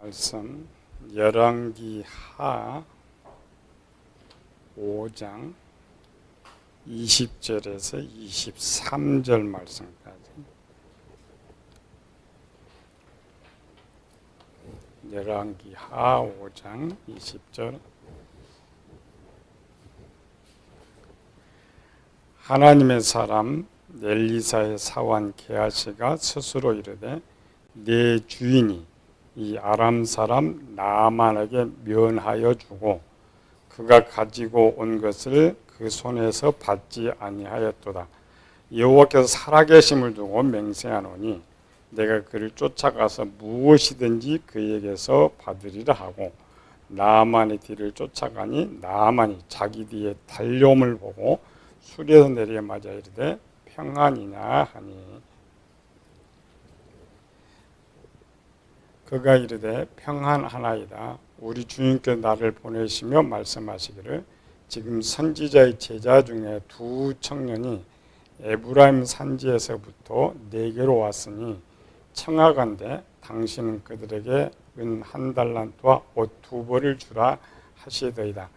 말씀 열왕기하 5장 20절에서 23절 말씀까지. 열왕기하 5장 20절. 하나님의 사람 엘리사의 사환 게하시가 스스로 이르되 내 주인이 이 아람 사람 나아만에게 면하여 주고 그가 가지고 온 것을 그 손에서 받지 아니하였도다. 여호와께서 살아계심을 두고 맹세하노니 내가 그를 쫓아가서 무엇이든지 그에게서 받으리라 하고 나아만의 뒤를 쫓아가니 나아만이 자기 뒤에 달려옴을 보고 수리에서 내려 맞아 이르되 평안이냐 하니 그가 이르되 평안하나이다. 우리 주님께 나를 보내시며 말씀하시기를 지금 선지자의 제자 중에 두 청년이 에브라임 산지에서부터 내게로 왔으니 청하건대 당신은 그들에게 은 1달란트와 옷 2벌을 주라 하시더이다.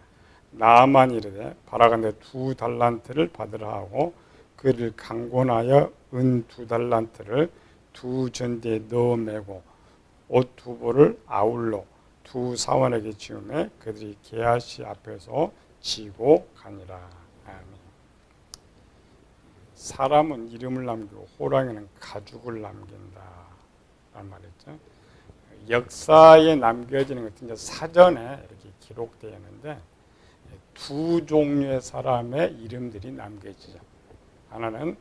나아만 이르되 바라건대 2달란트를 받으라 하고 그를 강권하여 은 2달란트를 두 전대에 넣어 매고 옷 2벌을 아울러 두 사원에게 지우매 그들이 게하시 앞에서 지고 가니라. 아멘. 사람은 이름을 남기고 호랑이는 가죽을 남긴다 라는 말이죠. 역사에 남겨지는 것은 이제 사전에 이렇게 기록되어 있는데 두 종류의 사람의 이름들이 남겨지죠. 하나는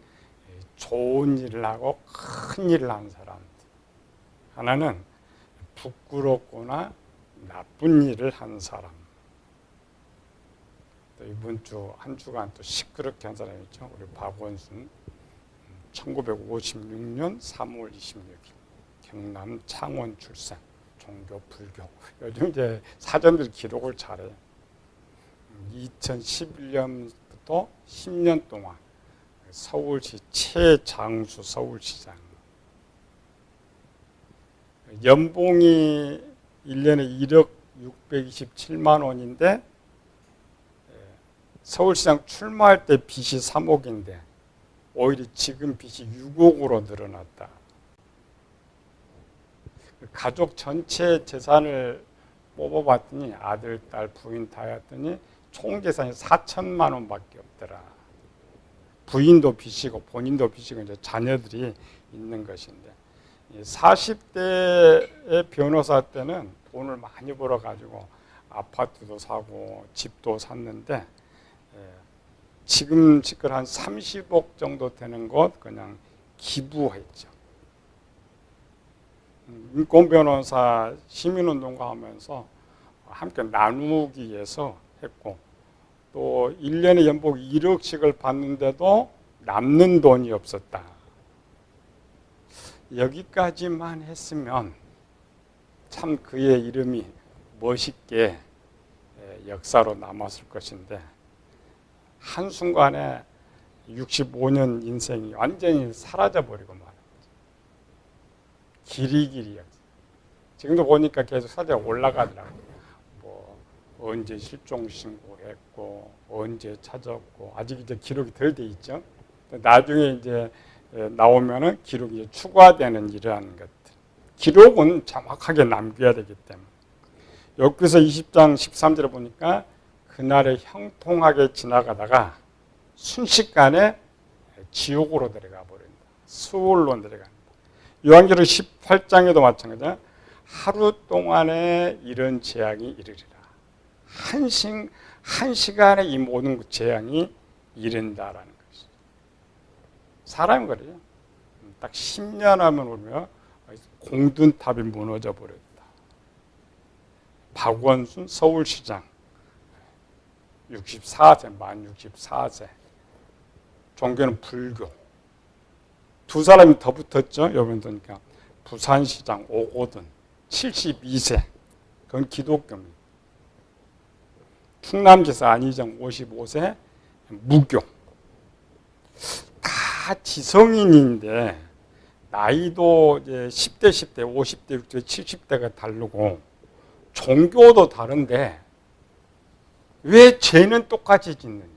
좋은 일을 하고 큰 일을 한 사람, 하나는 부끄럽거나 나쁜 일을 한 사람. 또 이번 주 한 주간 또 시끄럽게 한 사람이 있죠. 우리 박원순 1956년 3월 26일 경남 창원 출생, 종교 불교. 요즘 이제 사전들 기록을 잘해요. 2011년부터 10년 동안 서울시 최장수 서울시장. 연봉이 1년에 1억 627만 원인데 서울시장 출마할 때 빚이 3억인데 오히려 지금 빚이 6억으로 늘어났다. 가족 전체 재산을 뽑아봤더니 아들, 딸, 부인 다 했더니 총 재산이 4천만 원밖에 없더라. 부인도 빚이고 본인도 빚이고 이제 자녀들이 있는 것인데 40대의 변호사 때는 돈을 많이 벌어가지고 아파트도 사고 집도 샀는데 지금 한 30억 정도 되는 것 그냥 기부했죠. 인권 변호사 시민운동가 하면서 함께 나누기 위해서 했고 또 1년에 연봉 1억씩을 받는데도 남는 돈이 없었다. 여기까지만 했으면 참 그의 이름이 멋있게 역사로 남았을 것인데 한순간에 65년 인생이 완전히 사라져버리고 말입니다. 길이길이 역사. 지금도 보니까 계속 사진이 올라가더라고요. 뭐 언제 실종 신고했고 언제 찾았고 아직 이제 기록이 덜 돼 있죠. 나중에 이제 나오면은 기록이 추가되는 이러한 것들. 기록은 정확하게 남겨야 되기 때문에. 여기서 20장 13절에 보니까 그날에 형통하게 지나가다가 순식간에 지옥으로 들어가 버린다. 수월로 들어간다. 요한계시록 18장에도 마찬가지야. 하루 동안에 이런 재앙이 이르리라. 한 시간에 이 모든 재앙이 이른다라는 것이죠. 사람이 그래요. 딱 10년 하면 오면 공든탑이 무너져 버렸다. 박원순 서울시장 64세, 만 64세. 종교는 불교. 두 사람이 더 붙었죠. 여러분 보니까 부산시장 오고든 72세. 그건 기독교입니다. 충남지사 안희정 55세 무교. 다 지성인인데 나이도 이제 10대, 10대, 50대, 60대, 70대가 다르고 종교도 다른데 왜 죄는 똑같이 짓느냐?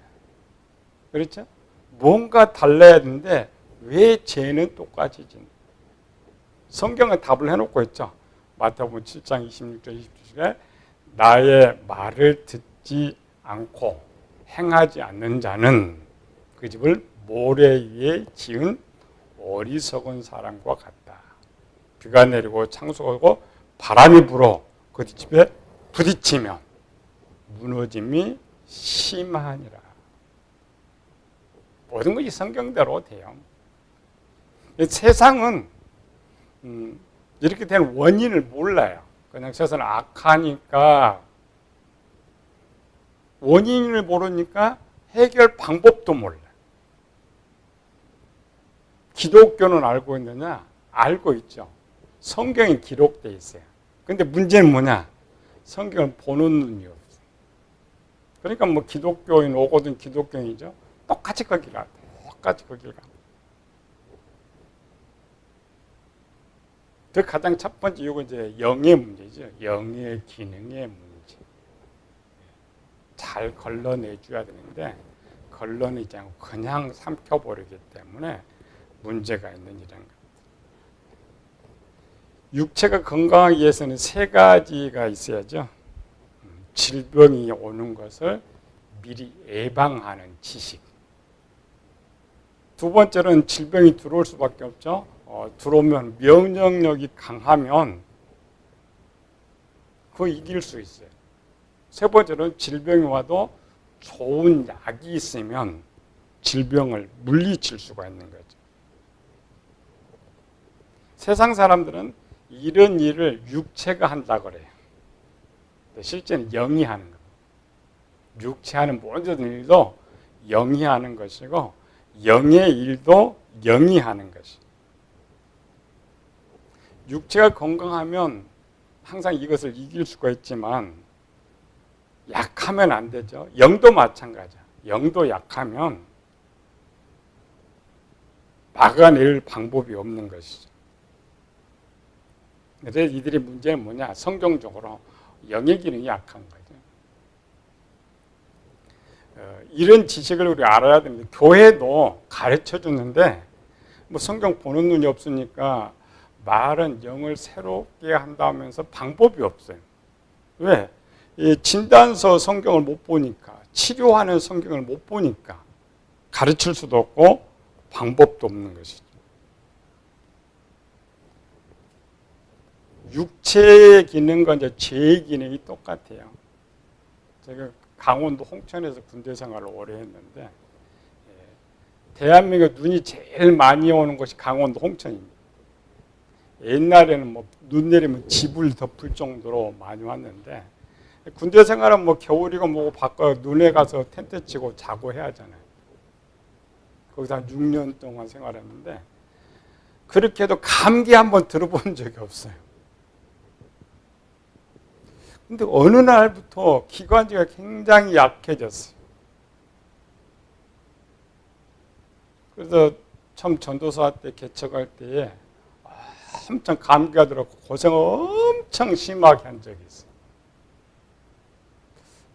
그렇죠? 뭔가 달라야 되는데 왜 죄는 똑같이 짓느냐? 성경은 답을 해놓고 있죠. 마태복음 7장 26절 27절에 나의 말을 듣지 않고 행하지 않는 자는 그 집을 모래 위에 지은 어리석은 사람과 같다. 비가 내리고 창수가 오고 바람이 불어 그 집에 부딪히면 무너짐이 심하니라. 모든 것이 성경대로 돼요. 세상은 이렇게 된 원인을 몰라요. 그냥 세상은 악하니까 원인을 모르니까 해결 방법도 몰라요. 기독교는 알고 있느냐? 알고 있죠. 성경이 기록되어 있어요. 근데 문제는 뭐냐? 성경을 보는 눈이 없어요. 그러니까 뭐 기독교인 오거든 기독교인이죠. 똑같이 거기를 가. 똑같이 거기를 가. 그 가장 첫 번째 이유가 이제 영의 문제죠. 영의 기능의 문제. 잘 걸러내줘야 되는데 걸러내지 않고 그냥 삼켜버리기 때문에 문제가 있는 이런 것. 육체가 건강하기 위해서는 세 가지가 있어야죠. 질병이 오는 것을 미리 예방하는 지식. 두 번째는 질병이 들어올 수밖에 없죠. 들어오면 면역력이 강하면 그거 이길 수 있어요. 세 번째는 질병이 와도 좋은 약이 있으면 질병을 물리칠 수가 있는 거죠. 세상 사람들은 이런 일을 육체가 한다 그래요. 실제는 영이 하는 거예요. 육체하는 모든 일도 영이 하는 것이고 영의 일도 영이 하는 것이에요. 육체가 건강하면 항상 이것을 이길 수가 있지만 약하면 안 되죠. 영도 마찬가지야. 영도 약하면 막아낼 방법이 없는 것이죠. 그래서 이들의 문제는 뭐냐? 성경적으로 영의 기능이 약한 거죠. 이런 지식을 우리가 알아야 됩니다. 교회도 가르쳐 주는데 뭐 성경 보는 눈이 없으니까 말은 영을 새롭게 한다면서 방법이 없어요. 왜? 이 진단서 성경을 못 보니까, 치료하는 성경을 못 보니까 가르칠 수도 없고 방법도 없는 것이죠. 육체의 기능과 이제 죄의 기능이 똑같아요. 제가 강원도 홍천에서 군대 생활을 오래 했는데 대한민국 눈이 제일 많이 오는 곳이 강원도 홍천입니다. 옛날에는 뭐 눈 내리면 집을 덮을 정도로 많이 왔는데 군대 생활은 뭐 겨울이고 뭐고 바꿔 눈에 가서 텐트 치고 자고 해야 하잖아요. 거기서 한 6년 동안 생활했는데 그렇게 해도 감기 한번 들어본 적이 없어요. 근데 어느 날부터 기관지가 굉장히 약해졌어요. 그래서 처음 전도사 때 개척할 때에 엄청 감기가 들었고 고생을 엄청 심하게 한 적이 있어요.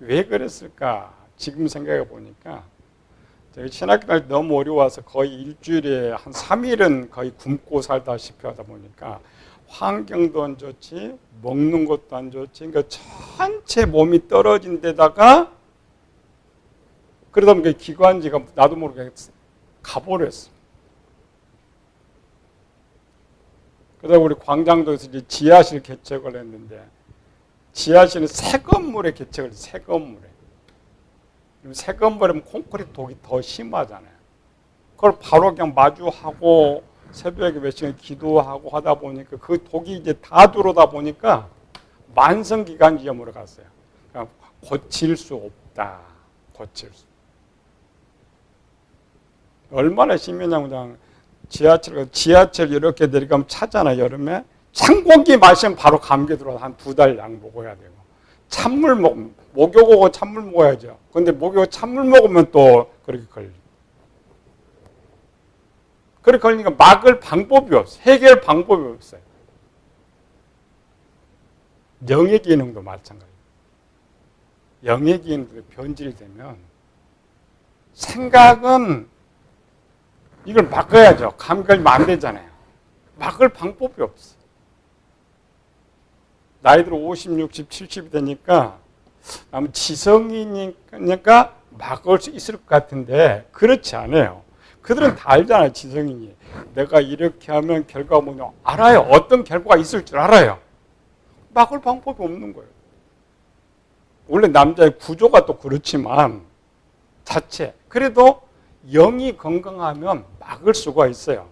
왜 그랬을까? 지금 생각해 보니까 저희 신학교 다닐 때 너무 어려워서 거의 일주일에 한 3일은 거의 굶고 살다시피 하다 보니까 환경도 안 좋지, 먹는 것도 안 좋지, 그러니까 전체 몸이 떨어진 데다가 그러다 보니까 기관지가 나도 모르게 가버렸어. 그러다 우리 광장도에서 이제 지하실 개척을 했는데 지하실은 새 건물에 개척을 했어요. 새 건물에. 새 건물이면 콘크리트 독이 더 심하잖아요. 그걸 바로 그냥 마주하고 새벽에 몇 시간 기도하고 하다 보니까 그 독이 이제 다 들어오다 보니까 만성기관지염으로 갔어요. 그러니까 고칠 수 없다. 고칠 수. 얼마나 심했냐면 그냥 지하철 이렇게 내려가면 차잖아, 여름에. 찬공기 마시면 바로 감기 들어서 한 2달 약 먹어야 되고. 찬물 목욕 오고 찬물 먹어야죠. 근데 목욕 찬물 먹으면 또 그렇게 걸려. 그러니까 막을 방법이 없어요. 해결 방법이 없어요. 영의 기능도 마찬가지예요. 영의 기능도 변질되면 생각은 이걸 막아야죠. 감각이 안 되잖아요. 막을 방법이 없어. 나이 들어 50, 60, 70이 되니까 아무 지성이니까 막을 수 있을 것 같은데 그렇지 않아요. 그들은 다 알잖아요. 지성인이. 내가 이렇게 하면 결과가 뭐냐 알아요. 어떤 결과가 있을 줄 알아요. 막을 방법이 없는 거예요. 원래 남자의 구조가 또 그렇지만 자체. 그래도 영이 건강하면 막을 수가 있어요.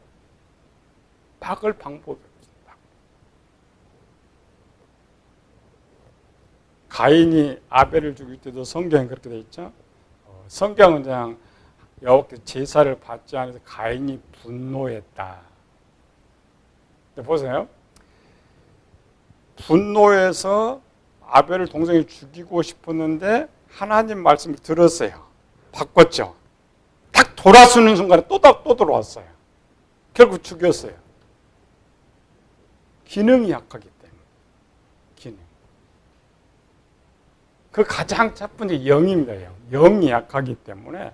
막을 방법이 없습니다. 가인이 아벨을 죽일 때도 성경에 그렇게 되어 있죠. 성경은 그냥 여호와께 제사를 받지 않아서 가인이 분노했다. 보세요. 분노해서 아벨을 동생이 죽이고 싶었는데 하나님 말씀을 들었어요. 바꿨죠. 딱 돌아서는 순간에 또 들어왔어요. 결국 죽였어요. 기능이 약하기 때문에. 기능. 그 가장 첫 번째 영입니다. 영이 약하기 때문에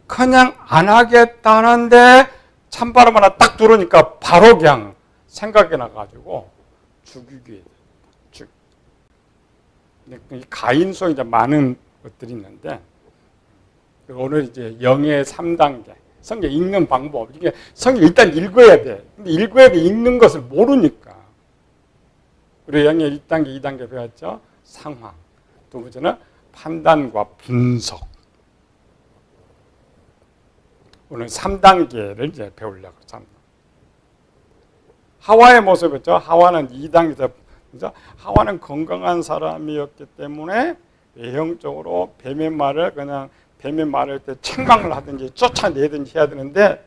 그냥 안 하겠다는데 찬바람 하나 딱 들어오니까 바로 그냥 생각이 나가지고 죽이게 돼요. 이 가인성이 이제 많은 것들이 있는데 오늘 이제 영의 3단계 성경 읽는 방법. 이게 성경 일단 읽어야 돼. 근데 읽어야 돼. 읽는 것을 모르니까. 우리 영의 1단계, 2단계 배웠죠. 상황. 두 번째는 판단과 분석. 오늘 3단계를 이제 배우려고 합니다. 하와의 모습이었죠. 하와는 2단계에서 하와는 건강한 사람이었기 때문에 외형적으로 뱀의 말을 그냥 뱀의 말을 때 책망을 하든지 쫓아내든지 해야 되는데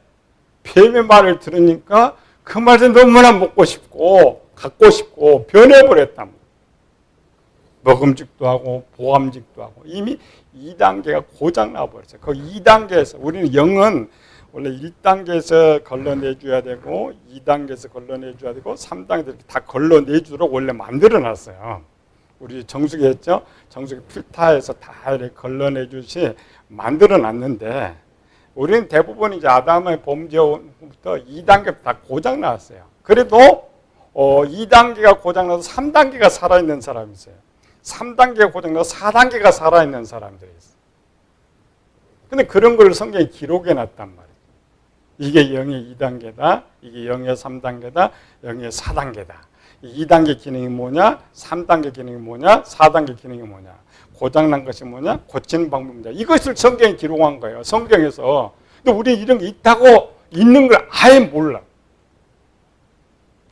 뱀의 말을 들으니까 그 말을 너무나 먹고 싶고 갖고 싶고 변해버렸단 말이에요. 먹음직도 하고 보암직도 하고 이미 2단계가 고장나버렸어요. 그 2단계에서 우리는 영은 원래 1단계에서 걸러내줘야 되고 2단계에서 걸러내줘야 되고 3단계에서 이렇게 다 걸러내주도록 원래 만들어놨어요. 우리 정수기 했죠? 정수기 필터에서 다 이렇게 걸러내주시 만들어놨는데 우리는 대부분 이제 아담의 범죄부터 2단계부터 다 고장났어요. 그래도 2단계가 고장나서 3단계가 살아있는 사람이 있어요. 3단계가 고장나서 4단계가 살아있는 사람들이 있어요. 근데 그런 걸 성경에 기록해 놨단 말이에요. 이게 영의 2단계다. 이게 영의 3단계다. 영의 4단계다. 2단계 기능이 뭐냐? 3단계 기능이 뭐냐? 4단계 기능이 뭐냐? 고장난 것이 뭐냐? 고치는 방법이냐? 이것을 성경에 기록한 거예요. 성경에서. 근데 우리 이런 게 있다고 있는 걸 아예 몰라.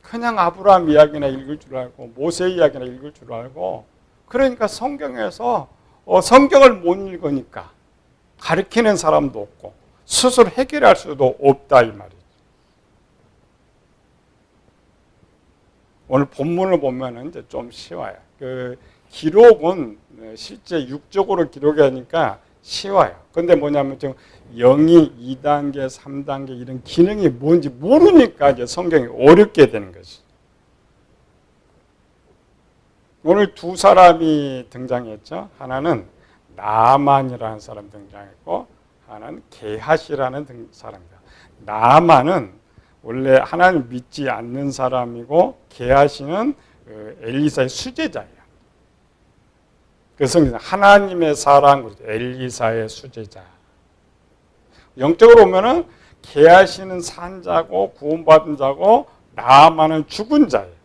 그냥 아브라함 이야기나 읽을 줄 알고 모세 이야기나 읽을 줄 알고 그러니까 성경에서 성경을 못 읽으니까 가르치는 사람도 없고 스스로 해결할 수도 없다 이 말이죠. 오늘 본문을 보면은 이제 좀 쉬워요. 그 기록은 실제 육적으로 기록하니까 쉬워요. 근데 뭐냐면 지금 영이 2단계, 3단계 이런 기능이 뭔지 모르니까 이제 성경이 어렵게 되는 것이. 오늘 두 사람이 등장했죠. 하나는 나만이라는 사람 등장했고 하나는 게하시라는 사람입니다. 나만은 원래 하나님 믿지 않는 사람이고 게하시는 엘리사의 수제자예요. 그래서 하나님의 사랑, 엘리사의 수제자. 영적으로 보면은 게하시는 산 자고 구원받은 자고 나만은 죽은 자예요.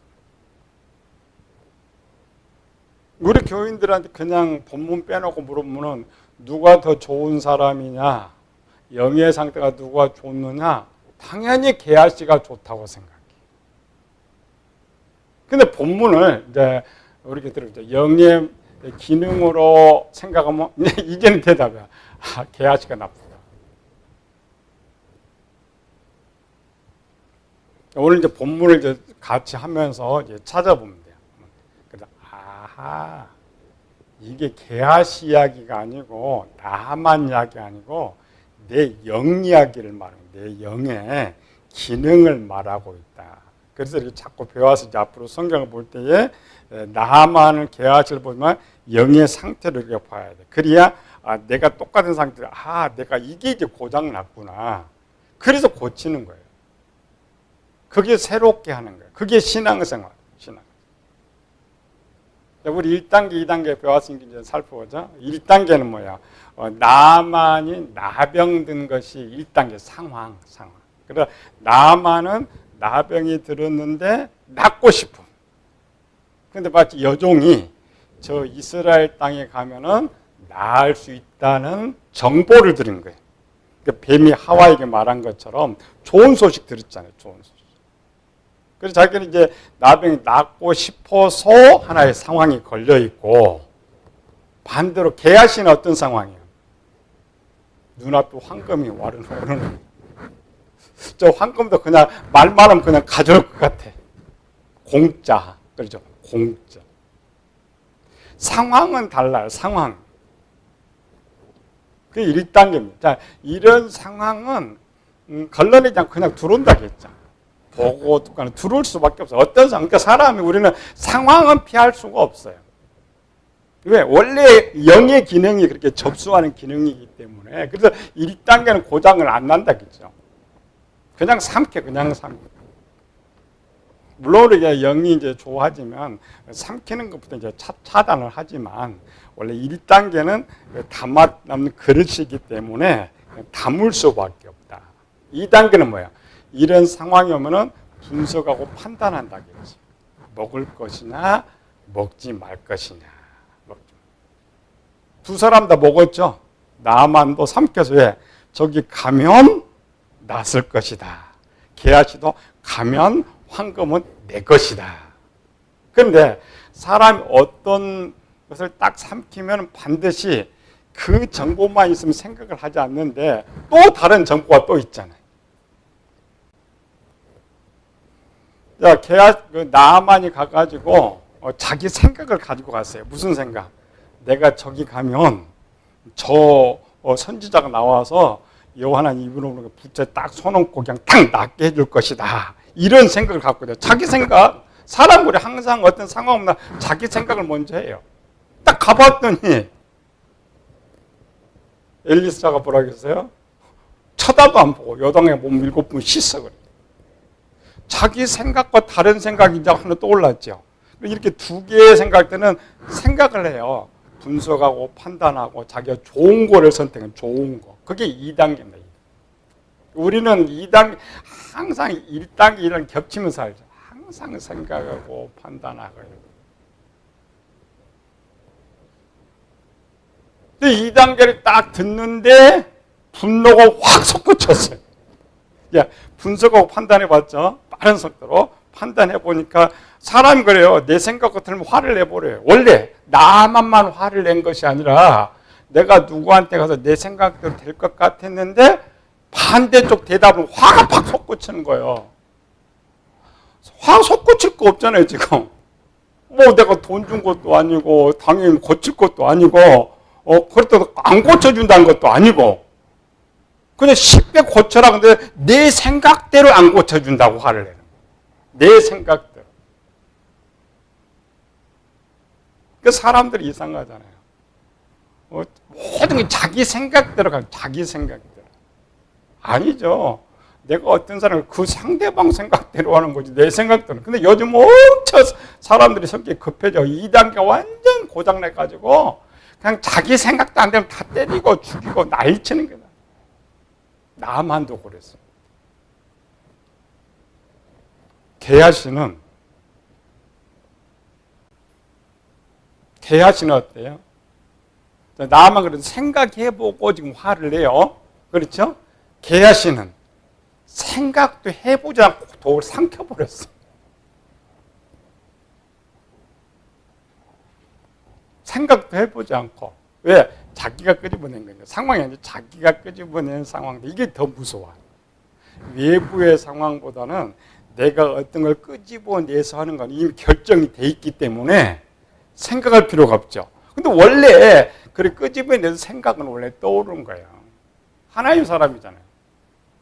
우리 교인들한테 그냥 본문 빼놓고 물어보면 누가 더 좋은 사람이냐, 영의 상태가 누가 좋느냐, 당연히 게하시가 좋다고 생각해요. 근데 본문을 이제 우리가 들었죠. 영의 기능으로 생각하면 이제는 대답이야. 게하시가 나쁘다. 오늘 이제 본문을 이제 같이 하면서 이제 찾아보면 돼요. 그래서 아하, 이게 게하시 이야기가 아니고 나만 이야기 아니고 내 영 이야기를 말하는 내 영에 기능을 말하고 있다. 그래서 이렇게 자꾸 배워서 이제 앞으로 성경을 볼 때에 나만을 게하시를 보면 영의 상태를 이렇게 봐야 돼. 그래야 내가 똑같은 상태로 내가 이게 이제 고장 났구나. 그래서 고치는 거예요. 그게 새롭게 하는 거예요. 그게 신앙생활. 우리 1단계, 2단계 배웠으니까 이제 살펴보자. 1단계는 뭐야? 나만이 나병든 것이 1단계 상황. 그래서 나만은 나병이 들었는데 낫고 싶어. 근데 마치 여종이 저 이스라엘 땅에 가면은 나을 수 있다는 정보를 드린 거예요. 그러니까 뱀이 하와에게 말한 것처럼 좋은 소식 들었잖아요. 좋은 소식. 그래서 자기는 이제 나병이 낫고 싶어서 하나의 상황이 걸려 있고, 반대로 게하시는 어떤 상황이에요? 눈앞에 황금이 오르는. 저 황금도 그냥 말만 하면 그냥 가져올 것 같아. 공짜. 그렇죠? 공짜. 상황은 달라요. 상황. 그게 1단계입니다. 자, 이런 상황은 걸러내지 않고 그냥 들어온다고 했잖아. 보고 들어올 수밖에 없어요. 어떤 상황? 그러니까 사람이 우리는 상황은 피할 수가 없어요. 왜? 원래 영의 기능이 그렇게 접수하는 기능이기 때문에. 그래서 1단계는 고장을 안 난다겠죠. 그냥 삼켜. 물론 우리가 영이 이제 좋아지면 삼키는 것부터 이제 차단을 하지만, 원래 1단계는 담아 남는 그릇이기 때문에 담을 수밖에 없다. 2단계는 뭐야? 이런 상황이 오면은 분석하고 판단한다겠지. 먹을 것이냐, 먹지 말 것이냐. 두 사람 다 먹었죠. 나만도 삼켜서 왜? 저기 가면 낫을 것이다. 게하시도 가면 황금은 내 것이다. 그런데 사람이 어떤 것을 딱 삼키면 반드시 그 정보만 있으면 생각을 하지 않는데 또 다른 정보가 또 있잖아요. 자, 나만이 가가지고 자기 생각을 가지고 갔어요. 무슨 생각? 내가 저기 가면 저 선지자가 나와서 여호와는 입으로 붙여 딱 손얹고 그냥 딱 낫게 해줄 것이다. 이런 생각을 갖고 있어요. 자기 생각. 사람들이 항상 어떤 상황이나 자기 생각을 먼저 해요. 딱 가봤더니 엘리사가 뭐라 그랬어요? 쳐다도 안 보고 요단강에 몸 7번 씻어 그래요. 자기 생각과 다른 생각이 이제 하나 떠올랐죠. 이렇게 두 개의 생각 때는 생각을 해요. 분석하고 판단하고 자기가 좋은 거를 선택한 좋은 거. 그게 2단계입니다. 우리는 2단계, 항상 1단계, 2단계 겹치면서 살죠. 항상 생각하고 판단하고. 근데 2단계를 딱 듣는데 분노가 확 솟구쳤어요. 야, 분석하고 판단해봤죠? 빠른 속도로 판단해보니까 사람이 그래요. 내 생각 같으면 화를 내버려요. 원래 나만만 화를 낸 것이 아니라 내가 누구한테 가서 내 생각대로 될 것 같았는데 반대쪽 대답은 화가 팍 솟구치는 거예요. 화 솟구칠 거 없잖아요, 지금. 뭐 내가 돈 준 것도 아니고 당연히 고칠 것도 아니고 그렇다고 안 고쳐준다는 것도 아니고 그냥 쉽게 고쳐라. 근데 내 생각대로 안 고쳐준다고 화를 내는 거예요. 내 생각대로. 그 사람들이 이상하잖아요. 모든 게 자기 생각대로 가요. 자기 생각대로. 아니죠. 내가 어떤 사람을 그 상대방 생각대로 하는 거지 내 생각대로. 근데 요즘 엄청 사람들이 성격이 급해져. 2단계 완전 고장내가지고 그냥 자기 생각도 안 되면 다 때리고 죽이고 난리치는 거야. 나만도 그랬어. 게하시는 어때요? 나만 그래도 생각해보고 지금 화를 내요. 그렇죠? 게하시는 생각도 해보지 않고 돌 삼켜버렸어. 생각도 해보지 않고. 왜? 자기가 끄집어낸 거죠. 상황이 아니라 자기가 끄집어낸 상황인데 이게 더 무서워. 외부의 상황보다는 내가 어떤 걸 끄집어내서 하는 건 이미 결정이 돼 있기 때문에 생각할 필요가 없죠. 근데 원래 그렇게 끄집어내서 생각은 원래 떠오르는 거예요. 하나님 사람이잖아요.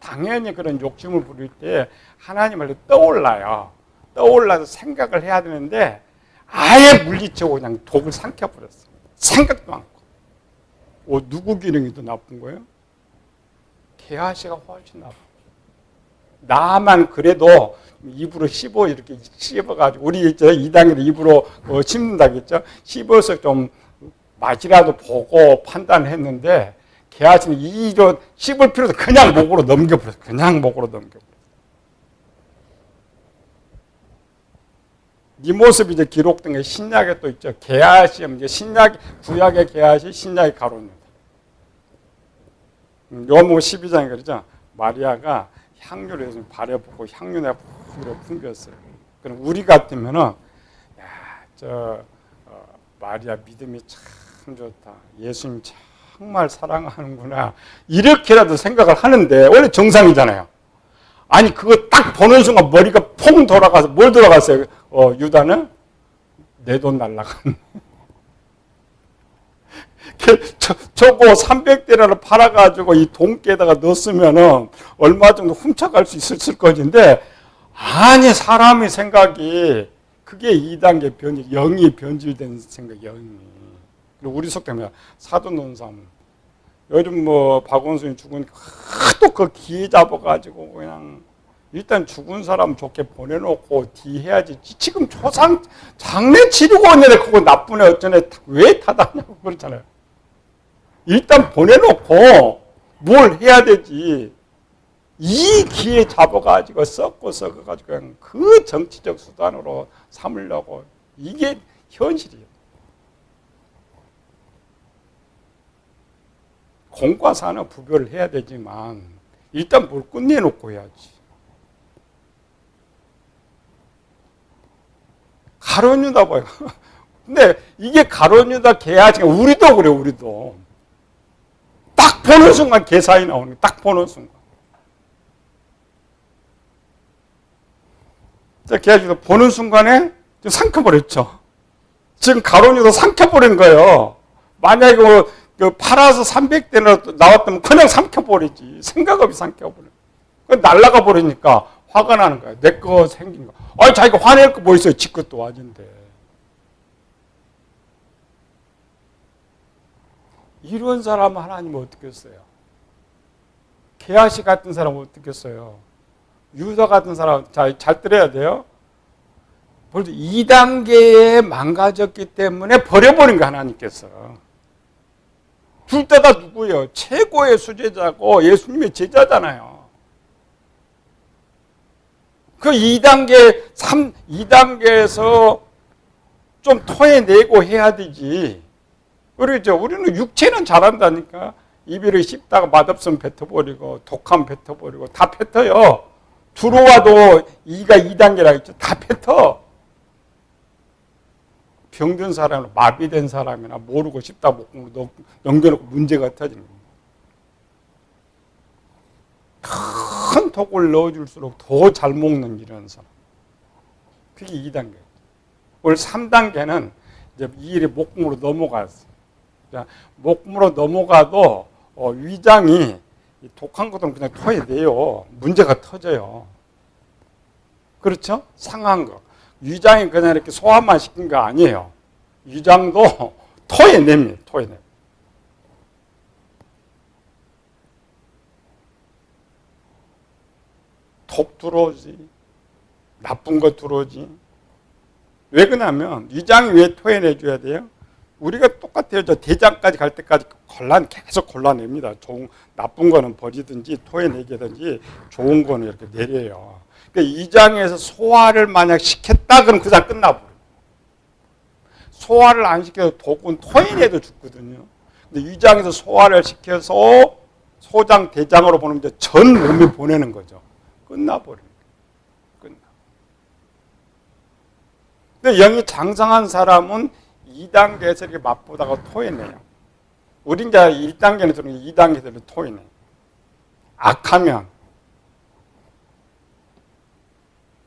당연히 그런 욕심을 부릴 때 하나님을 떠올라요. 떠올라서 생각을 해야 되는데 아예 물리치고 그냥 독을 삼켜버렸어요. 생각도 않고. 누구 기능이 더 나쁜 거예요? 게하시가 훨씬 나빠. 나만 그래도 입으로 씹어 이렇게 씹어가지고 우리 이제 2단계로 입으로 씹는다겠죠. 씹어서 좀 맛이라도 보고 판단했는데 게하시는 이로 씹을 필요도 그냥 목으로 넘겨버렸어. 그냥 목으로 넘겨버렸어. 이 모습이 이제 기록된 게 신약에 또 있죠. 게하시, 이제 구약의 게하시, 신약의 가룟유다. 요한복음 12장에 그러죠. 마리아가 향유를 해서 발에 붓고 향유 내가 풍겼어요. 그럼 우리 같으면은, 마리아 믿음이 참 좋다. 예수님 정말 사랑하는구나. 이렇게라도 생각을 하는데, 원래 정상이잖아요. 아니, 그거 딱 보는 순간 머리가 퐁 돌아가서, 뭘 돌아갔어요? 유다는? 내 돈 날라갔네. 저거 300대라를 팔아가지고 이 돈깨에다가 넣었으면은 얼마 정도 훔쳐갈 수 있었을 것인데, 아니, 사람의 생각이, 그게 2단계 변질, 영이 변질된 생각, 영이. 그리고 우리 속되면 사도논삼. 요즘 박원순이 죽으니까 하도 그 기회 잡아가지고 그냥 일단 죽은 사람 좋게 보내놓고 뒤해야지. 지금 장례 치르고 있는데 그거 나쁜 애 어쩌네 왜 타다냐고 그러잖아요. 일단 보내놓고 뭘 해야 되지. 이 기회 잡아가지고 섞어가지고 그냥 그 정치적 수단으로 삼으려고. 이게 현실이에요. 공과 사는 구별을 해야 되지만 일단 뭘 끝내놓고 해야지. 가룟유다 봐요. 근데 이게 가룟유다 게하시가 우리도 그래. 우리도 딱 보는 순간 게사이 나오는 거야. 딱 보는 순간. 게하시도 보는 순간에 지금 삼켜버렸죠. 지금 가룟유다 삼켜버린 거예요. 만약에 팔아서 300대나 나왔다면 그냥 삼켜버리지. 생각 없이 삼켜버려. 날라가 버리니까 화가 나는 거야. 내 거 생긴 거. 자기가 화낼 거 뭐 있어요. 지 것도 아닌데. 이런 사람은 하나님은 어떻게 했어요? 게하시 같은 사람은 어떻게 했어요? 유다 같은 사람, 잘 들어야 돼요. 2단계에 망가졌기 때문에 버려버린 거 하나님께서. 둘 다 누구예요? 최고의 수제자고 예수님의 제자잖아요. 그 2단계에서 좀 토해내고 해야 되지. 그러죠. 우리는 육체는 잘한다니까. 이비를 씹다가 맛없으면 뱉어버리고, 독하면 뱉어버리고, 다 뱉어요. 들어와도 이가 2단계라 했죠. 다 뱉어. 병든 사람이나 마비된 사람이나 모르고 씹다 먹고 넘겨놓고 문제가 터지는 거예요. 큰 독을 넣어줄수록 더 잘 먹는 이런 사람. 그게 2단계. 원래 3단계는 이제 이 일이 목구멍으로 넘어갔어요. 목구멍으로 넘어가도 위장이 독한 것들은 그냥 토해내요. 문제가 터져요. 그렇죠? 상한 거. 위장이 그냥 이렇게 소화만 시킨 거 아니에요. 위장도 토해냅니다. 토해내. 독 들어오지. 나쁜 거 들어오지. 왜 그러냐면 위장이 왜 토해내줘야 돼요? 우리가 똑같아요. 저 대장까지 갈 때까지 계속 골라냅니다. 나쁜 거는 버리든지 토해내게든지 좋은 거는 이렇게 내려요. 그러니까 위장에서 소화를 만약 시켰다 그럼 그 사람 끝나버려요. 소화를 안 시켜서 독은 토해내도 죽거든요. 근데 위장에서 소화를 시켜서 소장, 대장으로 보내면 이제 전 몸에 보내는 거죠. 끝나버려요. 근데 영이 장성한 사람은 2단계에서 이렇게 맛보다가 토해내요. 우린 이제 1단계는 들어오면 2단계에서 토해내요. 악하면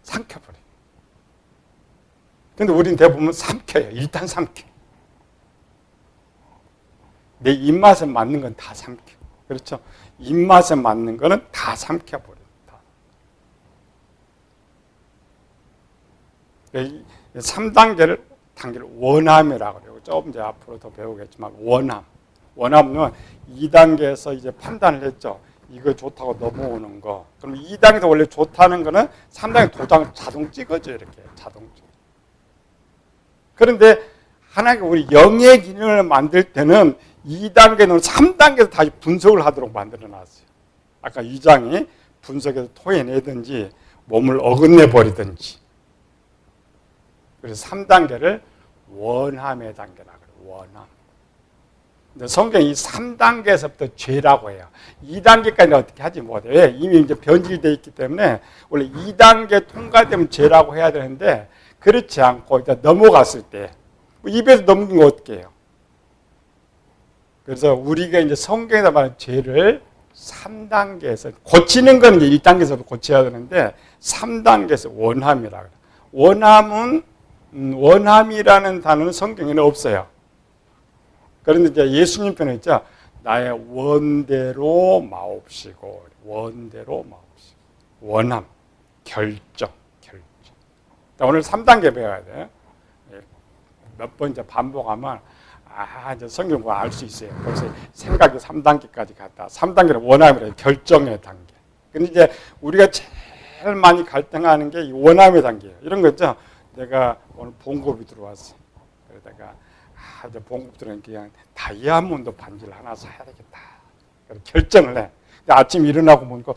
삼켜버려요. 근데 우린 대부분 삼켜요. 일단 삼켜. 내 입맛에 맞는 건 다 삼켜. 그렇죠? 입맛에 맞는 거는 다 삼켜버립니다. 3단계를 원함이라고 그래요. 조금 이제 앞으로 더 배우겠지만 원함. 원함은 2단계에서 이제 판단을 했죠. 이거 좋다고 넘어오는 거. 그럼 2단계에서 원래 좋다는 거는 3단계 도장 자동 찍어줘요. 이렇게 자동 찍어. 그런데 하나님께 우리 영의 기능을 만들 때는 2단계는 3단계에서 다시 분석을 하도록 만들어 놨어요. 아까 2장이 분석해서 토해내든지 몸을 어긋내 버리든지. 그래서 3단계를 원함의 단계라 그래요. 원함. 근데 성경이 3단계에서부터 죄라고 해요. 2단계까지는 어떻게 하지 못해요. 왜? 이미 이제 변질되어 있기 때문에 원래 2단계 통과되면 죄라고 해야 되는데 그렇지 않고 일단 넘어갔을 때 입에서 넘긴 거 어떻게 해요? 그래서 우리가 이제 성경에서 말하는 죄를 3단계에서 고치는 건 이제 1단계에서도 고쳐야 되는데 3단계에서 원함이라 그래요. 원함은 원함이라는 단어는 성경에는 없어요. 그런데 이제 예수님 편에 있죠. 나의 원대로 마옵시고 원대로 마옵시고 원함, 결정. 오늘 3단계 배워야 돼요. 몇 번 이제 반복하면 이제 성경 뭐 알 수 있어요. 벌써 생각이 3단계까지 갔다. 3단계는 원함이래요. 결정의 단계. 근데 이제 우리가 제일 많이 갈등하는 게 이 원함의 단계예요. 이런 거 있죠. 내가 오늘 봉급이 들어왔어. 그러다가 이제 봉급 들어오니까 그냥 다이아몬드 반지를 하나 사야 되겠다. 결정을 해. 근데 아침 일어나고 보니까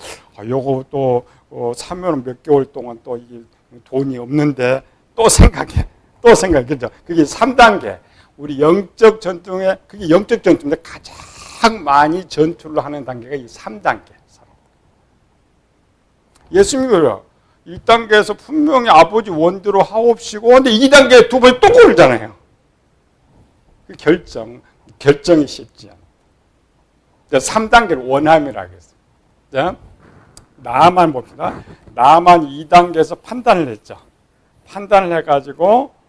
요거 또 사면 몇 개월 동안 또 이게 돈이 없는데 또 생각해. 그죠? 그게 3단계. 우리 영적 전투에 그게 영적 전투인데 가장 많이 전투를 하는 단계가 이 3단계. 예수님이 그래요. 1단계에서 분명히 아버지 원대로 하옵시고 근데 2단계에 두 번 또 고르잖아요. 그 결정이 쉽지 않아요. 3단계를 원함이라고 했어요. 자, 나만 봅시다. 나만 2단계에서 판단을 했죠. 판단을 해가지고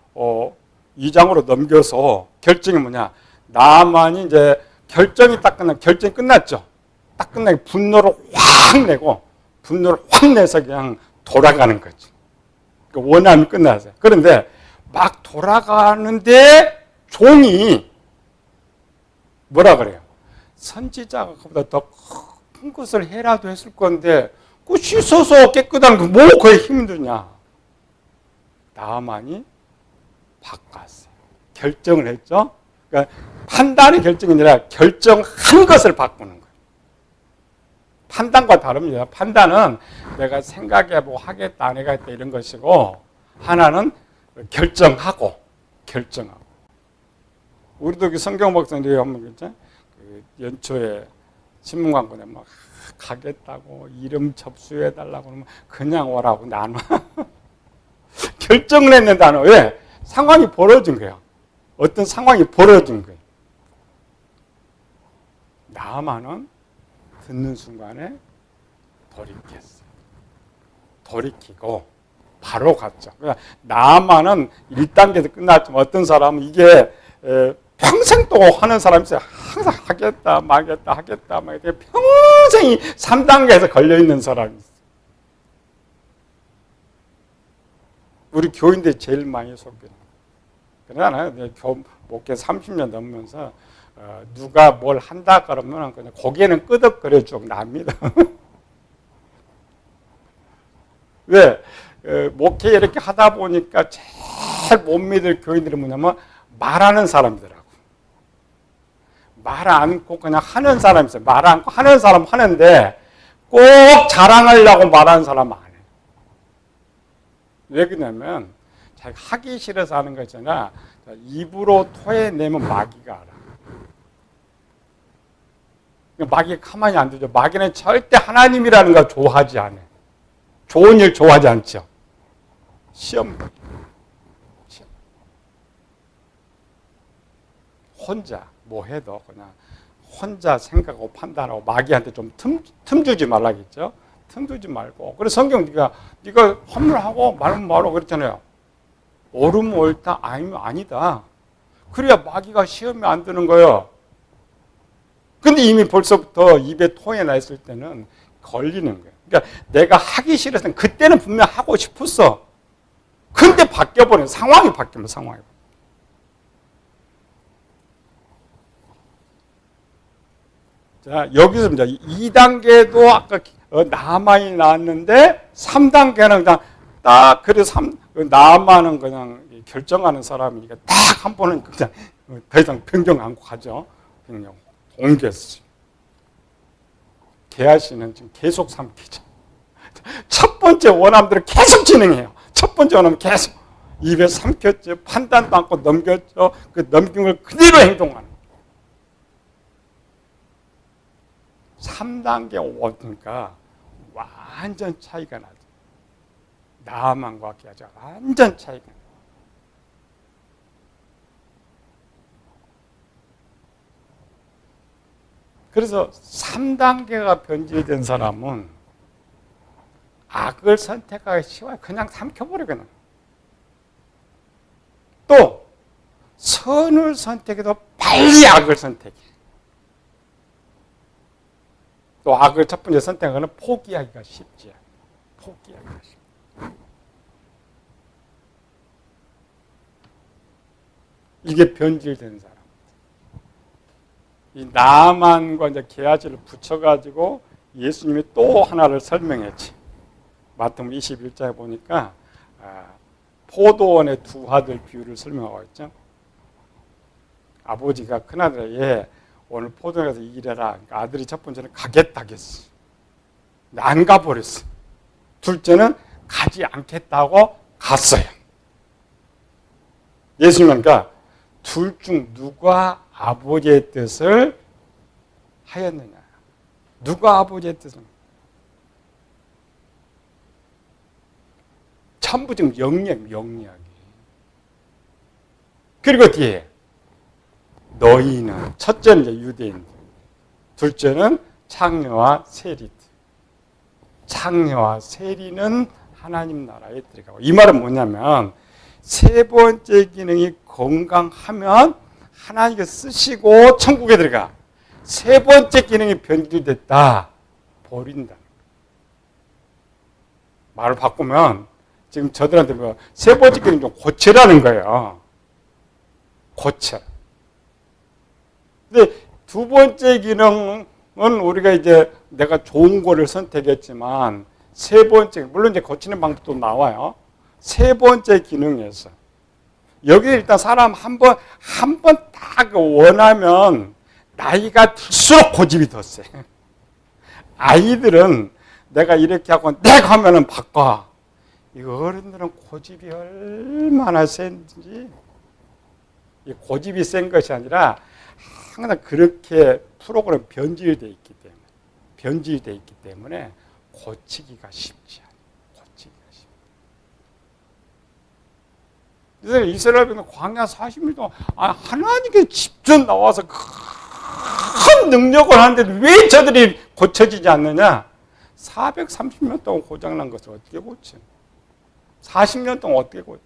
2장으로 넘겨서 결정이 뭐냐? 나만이 이제 결정이 끝났죠. 딱 끝나고 분노를 확 내서 그냥 돌아가는 거지. 원함이 끝났어요. 그런데 막 돌아가는데 종이 뭐라 그래요? 선지자가 그보다 더 큰 것을 해라도 했을 건데 그 씻어서 깨끗한 거 뭐 그게 힘드냐? 나만이 바꿨어요. 결정을 했죠. 그러니까 판단의 결정이 아니라 결정한 것을 바꾸는 거예요. 판단과 다릅니다. 판단은 내가 생각해보고 하겠다 안 하겠다 이런 것이고 하나는 결정하고 우리도 그 성경 목사님들이 한번 그랬죠. 그 연초에 신문 광고에 막 가겠다고 이름 접수해달라고 그러면 그냥 오라고 나는 결정을 했는데 나는 왜? 상황이 벌어진 거예요. 어떤 상황이 벌어진 거예요. 나만은 듣는 순간에 돌이키고 바로 갔죠. 그러니까 나만은 1단계에서 끝났지만 어떤 사람은 이게 평생 또 하는 사람이 있어요. 항상 하겠다 말겠다 평생이 3단계에서 걸려있는 사람이 있어요. 우리 교인들이 제일 많이 속여요. 그러나 목회 30년 넘으면서 누가 뭘 한다 그러면 그냥 고개는 끄덕거려 쭉 납니다. 왜? 목회 이렇게 하다 보니까 제일 못 믿을 교인들이 뭐냐면 말하는 사람들하고 말 않고 그냥 하는 사람이 있어요. 말 않고 하는 사람 하는데 꼭 자랑하려고 말하는 사람 안 해요. 왜 그러냐면 자기가 하기 싫어서 하는 거 있잖아. 입으로 토해내면 마귀가 알아. 마귀가 가만히 안 두죠. 마귀는 절대 하나님이라는 거 좋아하지 않아요. 좋은 일 좋아하지 않죠. 시험. 혼자 뭐 해도 그냥 혼자 생각하고 판단하고 마귀한테 좀 틈 주지 말라겠죠. 틈 주지 말고. 그래서 성경 네가 헌물하고 말면 말하고 그랬잖아요. 옳으면 옳다, 아니면 아니다. 그래야 마귀가 시험에 안 드는 거예요. 근데 이미 벌써부터 입에 토해 나 있을 때는 걸리는 거예요. 그러니까 내가 하기 싫어서 그때는 분명 하고 싶었어. 근데 바뀌어버린 상황이 바뀌면 상황이. 자, 여기서 이제 2단계도 아까 나만이 나왔는데 3단계는 그냥 딱 그래서 나만은 그냥 결정하는 사람이니까 딱 한 번은 그냥 더 이상 변경 않고 가죠. 그냥 옮겼어요. 개아 씨는 지금 계속 삼키죠. 첫 번째 원함들을 계속 진행해요. 첫 번째 원함은 계속 입에 삼켰죠. 판단도 않고 넘겼죠. 그 넘긴 걸 그대로 행동하는. 3단계 오니까 완전 차이가 나죠. 나만과 개아가 완전 차이가 나요. 그래서 3단계가 변질된 사람은 악을 선택하기 쉬워요. 그냥 삼켜버리거든. 또 선을 선택해도 빨리 악을 선택해. 또 악을 첫 번째 선택하는 포기하기가 쉽지 않아요. 포기하기가 쉽지. 이게 변질된 사람. 이 나만과 이제 개아지를 붙여가지고 예수님이 또 하나를 설명했지. 마태복음 21장에 보니까 포도원의 두 아들 비유를 설명하고 있죠. 아버지가 큰아들에게 오늘 포도원에 가서 일해라. 그러니까 아들이 첫 번째는 가겠다 했어. 안 가버렸어. 둘째는 가지 않겠다고 갔어요. 예수님은 그러니까 둘 중 누가 아버지의 뜻을 하였느냐. 누가 아버지의 뜻을. 전부 지금 영리하게. 그리고 뒤에 너희는 첫째는 이제 유대인, 둘째는 창녀와 세리. 창녀와 세리는 하나님 나라에 들어가고. 이 말은 뭐냐면 세 번째 기능이 건강하면 하나님께 쓰시고 천국에 들어가. 세 번째 기능이 변질됐다. 버린다. 말을 바꾸면 지금 저들한테 뭐 세 번째 기능 좀 고치라는 거예요. 고쳐. 근데 두 번째 기능은 우리가 이제 내가 좋은 거를 선택했지만 세 번째, 물론 이제 고치는 방법도 나와요. 세 번째 기능에서 여기 일단 사람 한 번 딱 원하면 나이가 들수록 고집이 더 세. 아이들은 내가 이렇게 하고 내가 하면은 바꿔. 이거 어른들은 고집이 얼마나 센지. 이 고집이 센 것이 아니라 항상 그렇게 프로그램 변질되어 있기 때문에 고치기가 쉽지 않아요. 그래서 이스라엘 백성 광야 40일 동안 하나님께 직접 나와서 큰 능력을 하는데 왜 저들이 고쳐지지 않느냐? 430년 동안 고장난 것을 어떻게 고쳐? 40년 동안 어떻게 고쳐?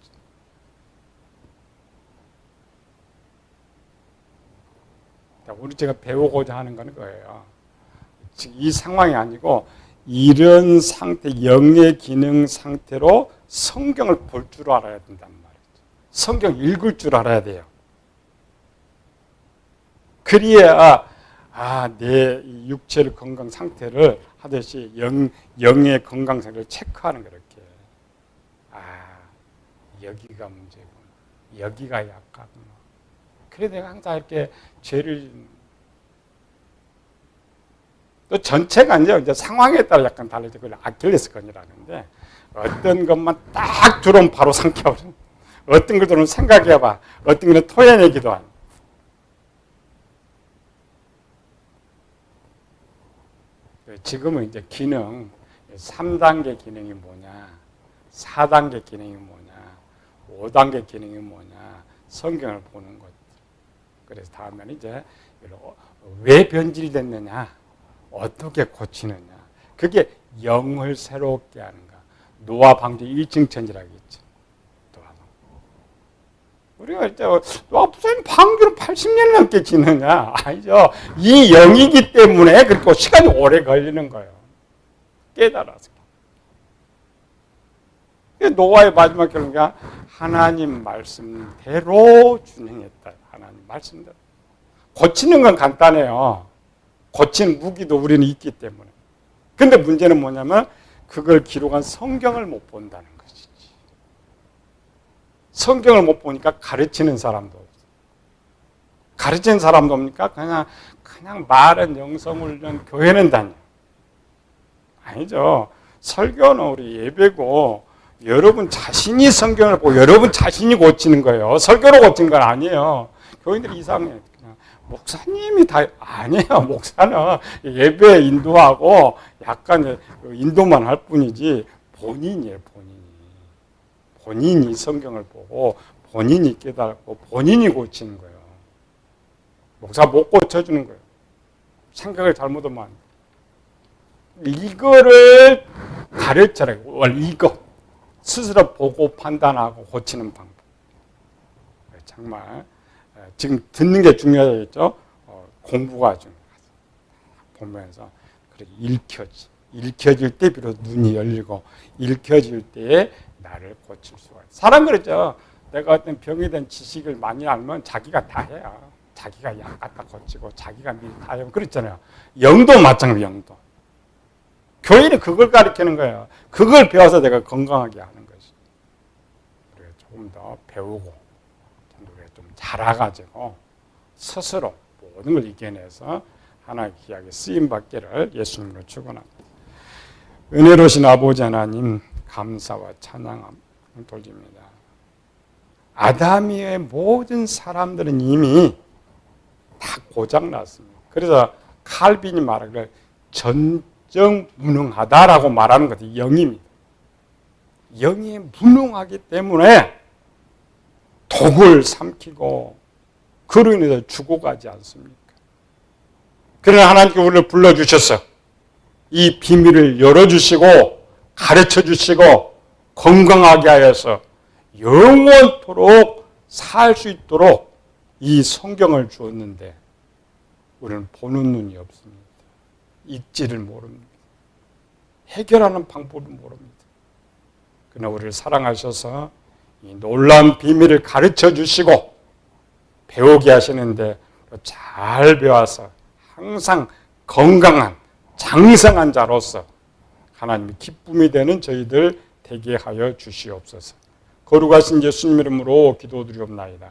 우리 제가 배우고자 하는 건 그거예요. 이 상황이 아니고 이런 상태, 영의 기능 상태로 성경을 볼 줄 알아야 된단 말이에요. 성경 읽을 줄 알아야 돼요. 그래야 내 육체의 건강 상태를 하듯이 영의 건강 상태를 체크하는 거예요. 이렇게. 여기가 문제구나. 여기가 약하구나. 그래서 내가 항상 이렇게 죄를 또 전체가 아니죠. 이제 상황에 따라 약간 달라져. 그걸 아킬레스건이라는데 어떤 것만 딱 들어오면 바로 삼켜버려. 어떤 걸 들어오면 생각해봐. 어떤 거는 토해내기도 하고. 지금은 이제 기능 3단계 기능이 뭐냐, 4단계 기능이 뭐냐, 5단계 기능이 뭐냐, 성경을 보는 것. 그래서 다음에는 이제 왜 변질됐느냐, 어떻게 고치느냐, 그게 영을 새롭게 하는가. 노아 방주 1층 천지라고 했죠. 우리가 이제 목사님 방주를 80년 넘게 지느냐? 아니죠. 이 영이기 때문에 그리고 시간이 오래 걸리는 거예요. 깨달아서. 노아의 마지막 결론이 하나님 말씀대로 준행했다. 하나님 말씀대로. 고치는 건 간단해요. 고치는 무기도 우리는 있기 때문에. 근데 문제는 뭐냐면 그걸 기록한 성경을 못 본다는 것이지. 성경을 못 보니까 가르치는 사람도 없어. 가르치는 사람도 없으니까 그냥 말은 영성훈련, 교회는 다녀. 아니죠. 설교는 우리 예배고 여러분 자신이 성경을 보고 여러분 자신이 고치는 거예요. 설교로 고친 건 아니에요. 교인들이 이상해. 목사님이 다 아니에요. 목사는 예배 인도하고 약간 인도만 할 뿐이지 본인이에요. 본인이 성경을 보고 본인이 깨닫고 본인이 고치는 거예요. 목사 못 고쳐주는 거예요. 생각을 잘못하면 안 돼. 이거를 가르쳐라. 이거 스스로 보고 판단하고 고치는 방법. 정말 지금 듣는 게 중요하겠죠. 공부가 중요하죠. 보면서 그렇게 읽혀질 때 비로소 눈이 열리고 읽혀질 때에 나를 고칠 수가 있어요. 사람 그러죠. 내가 어떤 병에 대한 지식을 많이 알면 자기가 다 해요. 자기가 약 갖다 고치고 자기가 미리 다 해요. 그렇잖아요. 영도 마찬가지. 영도. 교회는 그걸 가르치는 거예요. 그걸 배워서 내가 건강하게 하는 것이. 우리가 조금 더 배우고 좀 자라가지고 스스로 모든 걸 이겨내서 하나의 귀하게 쓰임받기를 예수님으로 축원합니다. 은혜로우신 아버지 하나님 감사와 찬양을 돌립니다. 아담이의 모든 사람들은 이미 다 고장났습니다. 그래서 칼빈이 말하기를 전정무능하다라고 말하는 것이 영입니다. 영이 무능하기 때문에 독을 삼키고 그로 인해서 죽어가지 않습니까? 그러나 하나님께 우리를 불러주셔서 이 비밀을 열어주시고 가르쳐주시고 건강하게 하여서 영원토록 살 수 있도록 이 성경을 주었는데 우리는 보는 눈이 없습니다. 읽지를 모릅니다. 해결하는 방법을 모릅니다. 그러나 우리를 사랑하셔서 이 놀라운 비밀을 가르쳐 주시고 배우게 하시는데 잘 배워서 항상 건강한 장성한 자로서 하나님의 기쁨이 되는 저희들 되게 하여 주시옵소서. 거룩하신 예수님 이름으로 기도드리옵나이다.